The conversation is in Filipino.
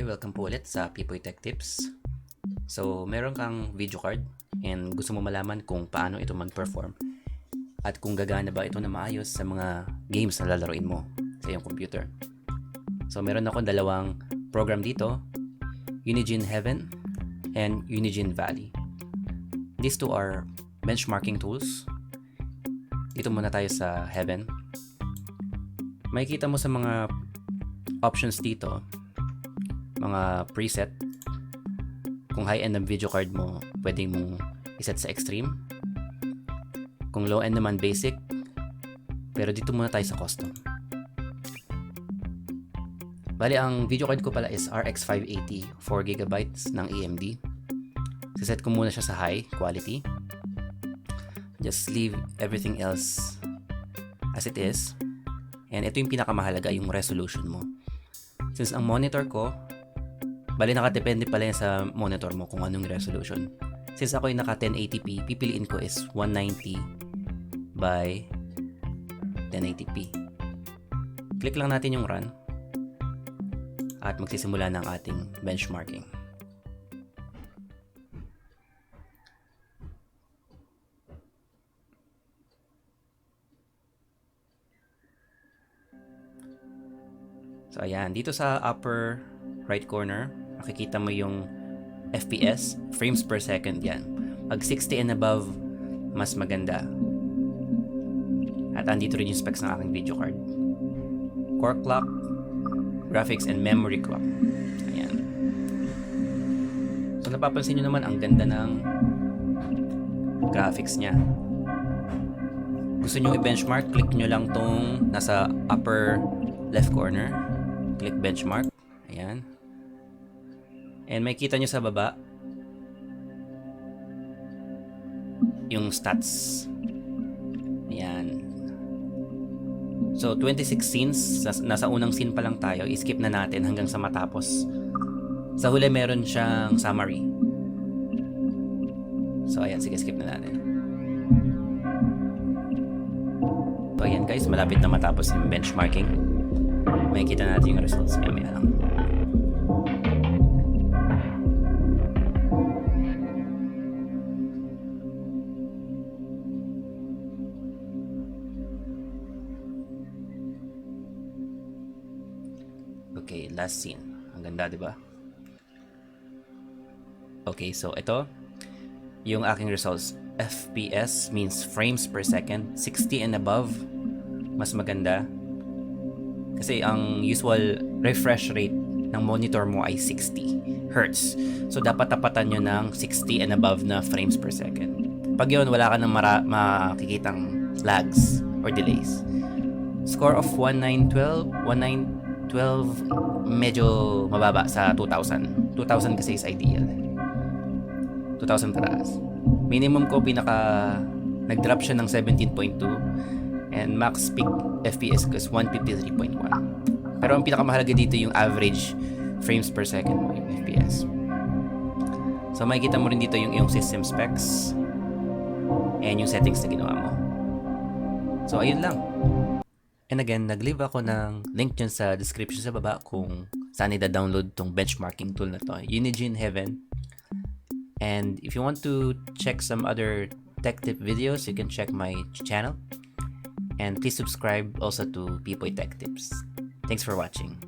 welcome po ulit sa Pipoy Tech Tips. So, meron kang video card and gusto mo malaman kung paano ito mag-perform at kung gagana ba ito na maayos sa mga games na lalaroin mo sa iyong computer. So, meron ako dalawang program dito, Unigine Heaven and Unigine Valley. These two are benchmarking tools. Dito muna tayo sa Heaven. Makikita mo sa mga options dito, mga preset. Kung high-end ang video card mo, pwede mong iset sa extreme. Kung low-end naman, basic. Pero dito muna tayo sa custom. Bali, ang video card ko pala is RX 580, 4GB ng AMD. Siset ko muna siya sa high quality. Just leave everything else as it is. And ito yung pinakamahalaga, yung resolution mo. Since ang monitor ko, bali nakadepende pala yan sa monitor mo kung anong resolution. Since ako yung naka 1080p, pipiliin ko is 190 by 1080p. Click lang natin yung run at magsisimula ng ating benchmarking. So ayan, dito sa upper right corner, makikita mo yung FPS, frames per second yan. Pag 60 and above, mas maganda. At andito rin yung specs ng aking video card. Core clock, graphics, and memory clock. Ayan. So napapansin nyo naman, ang ganda ng graphics niya. Gusto nyo i-benchmark, click nyo lang tong nasa upper left corner. Click benchmark. Ayan. And may kita nyo sa baba yung stats. Ayan. So 26 scenes, nasa unang scene pa lang tayo. I-skip na natin hanggang sa matapos. Sa huli meron siyang summary. So ayan, sige, skip na natin. So ayan guys, malapit na matapos yung benchmarking. Makikita natin yung results mamaya lang. Okay, last scene. Ang ganda, di ba? Okay, so ito yung aking results. FPS means frames per second. 60 and above, mas maganda. Kasi ang usual refresh rate ng monitor mo ay 60 Hz. So dapat tapatan nyo ng 60 and above na frames per second. Pag yun, wala ka nang makikitang lags or delays. Score of 1912 medyo mababa sa 2000. 2000 kasi is ideal. 2000 pataas. Minimum ko nag-drop siya ng 17.2 and max peak FPS ko is 153.1. Pero ang pinakamahalaga dito yung average frames per second mo, yung FPS. So makikita mo rin dito yung system specs and yung settings na ginawa mo. So ayun lang. And again, nag-leave ako ng link dyan sa description sa baba kung saan i-download tong benchmarking tool na to, Unigine Heaven. And if you want to check some other tech tip videos, you can check my channel. And please subscribe also to Pipoy Tech Tips. Thanks for watching.